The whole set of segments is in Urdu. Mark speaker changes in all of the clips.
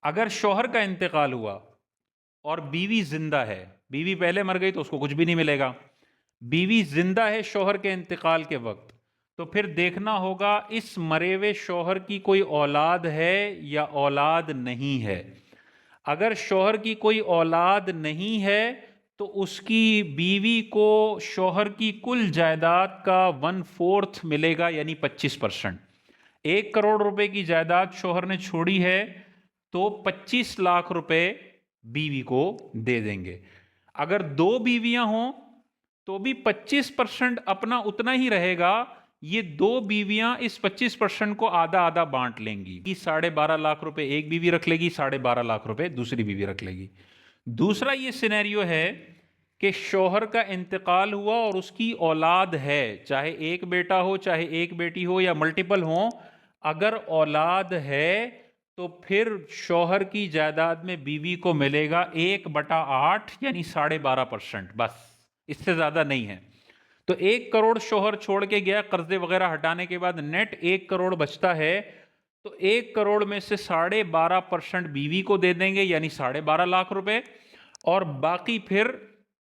Speaker 1: اگر شوہر کا انتقال ہوا اور بیوی زندہ ہے، بیوی پہلے مر گئی تو اس کو کچھ بھی نہیں ملے گا، بیوی زندہ ہے شوہر کے انتقال کے وقت، تو پھر دیکھنا ہوگا اس مرے ہوئے شوہر کی کوئی اولاد ہے یا اولاد نہیں ہے۔ اگر شوہر کی کوئی اولاد نہیں ہے تو اس کی بیوی کو شوہر کی کل جائیداد کا 1/4 ملے گا، یعنی 25%۔ 1 کروڑ روپے کی جائیداد شوہر نے چھوڑی ہے تو 25 لاکھ روپے بیوی کو دے دیں گے۔ اگر 2 بیویاں ہوں تو بھی 25% اپنا اتنا ہی رہے گا، یہ 2 بیویاں اس 25% کو آدھا آدھا بانٹ لیں گی، 12.5 لاکھ روپے ایک بیوی رکھ لے گی، 12.5 لاکھ روپے دوسری بیوی رکھ لے گی۔ دوسرا یہ سینیریو ہے کہ شوہر کا انتقال ہوا اور اس کی اولاد ہے، چاہے ایک بیٹا ہو چاہے ایک بیٹی ہو یا ملٹیپل ہوں، اگر اولاد ہے تو پھر شوہر کی جائیداد میں بیوی کو ملے گا 1/8، یعنی 12.5%، بس اس سے زیادہ نہیں ہے۔ تو 1 کروڑ شوہر چھوڑ کے گیا، قرضے وغیرہ ہٹانے کے بعد نیٹ 1 کروڑ بچتا ہے، تو 1 کروڑ میں سے 12.5% بیوی کو دے دیں گے، یعنی 12.5 لاکھ روپے، اور باقی پھر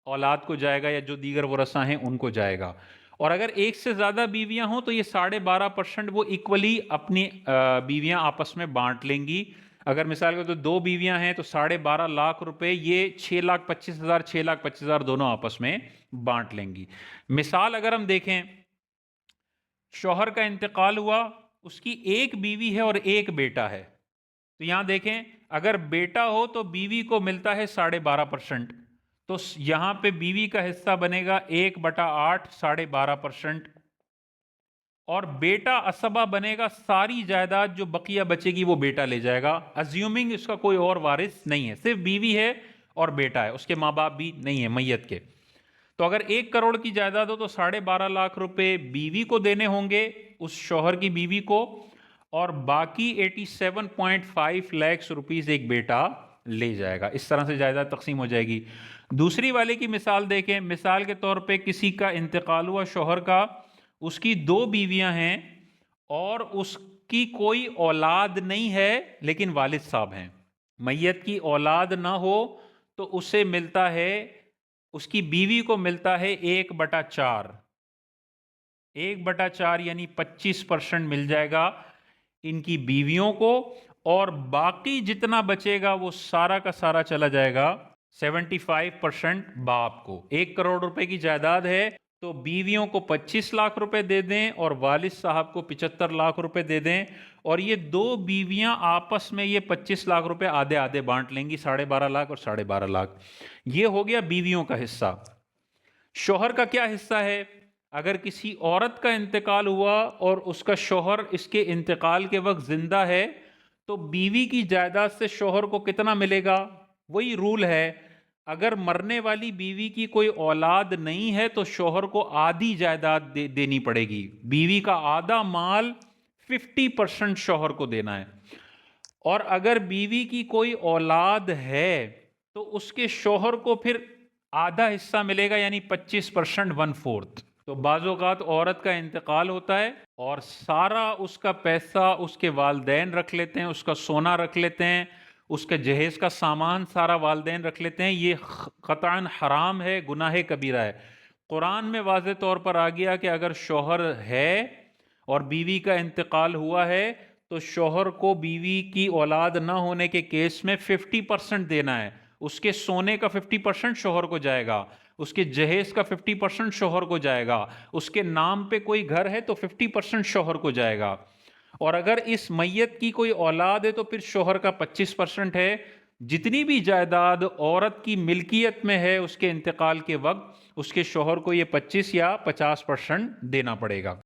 Speaker 1: اولاد کو جائے گا یا جو دیگر ورثہ ہیں ان کو جائے گا۔ اور اگر ایک سے زیادہ بیویاں ہوں تو یہ 12.5% وہ ایکولی اپنی بیویاں آپس میں بانٹ لیں گی۔ اگر مثال کے تو 2 بیویاں ہیں تو 12.5 لاکھ روپے یہ 6,25,000 6,25,000 دونوں آپس میں بانٹ لیں گی۔ مثال اگر ہم دیکھیں، شوہر کا انتقال ہوا، اس کی ایک بیوی ہے اور ایک بیٹا ہے، تو یہاں دیکھیں اگر بیٹا ہو تو بیوی کو ملتا ہے 12.5%، تو یہاں پہ بیوی کا حصہ بنے گا 1/8، 12.5%، اور بیٹا اسبہ بنے گا، ساری جائیداد جو بقیہ بچے گی وہ بیٹا لے جائے گا، ازیومنگ اس کا کوئی اور وارث نہیں ہے، صرف بیوی ہے اور بیٹا ہے، اس کے ماں باپ بھی نہیں ہے میت کے۔ تو اگر 1 کروڑ کی جائیداد ہو تو 12.5 لاکھ روپے بیوی کو دینے ہوں گے، اس شوہر کی بیوی کو، اور باقی 87.5 لاکھ روپیز ایک بیٹا لے جائے گا۔ اس طرح سے جائیداد تقسیم ہو جائے گی۔ دوسری والے کی مثال دیکھیں، مثال کے طور پہ کسی کا انتقال ہوا شوہر کا، اس کی 2 بیویاں ہیں اور اس کی کوئی اولاد نہیں ہے لیکن والد صاحب ہیں۔ میت کی اولاد نہ ہو تو اسے ملتا ہے، اس کی بیوی کو ملتا ہے 1/4، 1/4 یعنی 25% مل جائے گا ان کی بیویوں کو، اور باقی جتنا بچے گا وہ سارا کا سارا چلا جائے گا 75% باپ کو۔ 1 کروڑ روپے کی جائیداد ہے تو بیویوں کو 25 لاکھ روپے دے دیں اور والد صاحب کو 75 لاکھ روپے دے دیں، اور یہ 2 بیویاں آپس میں یہ 25 لاکھ روپے آدھے آدھے بانٹ لیں گی، 12.5 لاکھ اور 12.5 لاکھ۔ یہ ہو گیا بیویوں کا حصہ۔ شوہر کا کیا حصہ ہے؟ اگر کسی عورت کا انتقال ہوا اور اس کا شوہر اس کے انتقال کے وقت زندہ ہے تو بیوی کی جائیداد سے شوہر کو کتنا ملے گا؟ وہی رول ہے، اگر مرنے والی بیوی کی کوئی اولاد نہیں ہے تو شوہر کو آدھی جائیداد دینی پڑے گی، بیوی کا آدھا مال 50% شوہر کو دینا ہے، اور اگر بیوی کی کوئی اولاد ہے تو اس کے شوہر کو پھر آدھا حصہ ملے گا، یعنی 25%، 1/4۔ تو بعض اوقات عورت کا انتقال ہوتا ہے اور سارا اس کا پیسہ اس کے والدین رکھ لیتے ہیں، اس کا سونا رکھ لیتے ہیں، اس کے جہیز کا سامان سارا والدین رکھ لیتے ہیں، یہ قطعاً حرام ہے، گناہ کبیرہ ہے۔ قرآن میں واضح طور پر آ گیا کہ اگر شوہر ہے اور بیوی کا انتقال ہوا ہے تو شوہر کو بیوی کی اولاد نہ ہونے کے کیس میں 50% دینا ہے، اس کے سونے کا 50% شوہر کو جائے گا، اس کے جہیز کا 50% شوہر کو جائے گا، اس کے نام پہ کوئی گھر ہے تو 50% شوہر کو جائے گا، اور اگر اس میت کی کوئی اولاد ہے تو پھر شوہر کا 25% ہے۔ جتنی بھی جائیداد عورت کی ملکیت میں ہے اس کے انتقال کے وقت، اس کے شوہر کو یہ 25 یا 50% دینا پڑے گا۔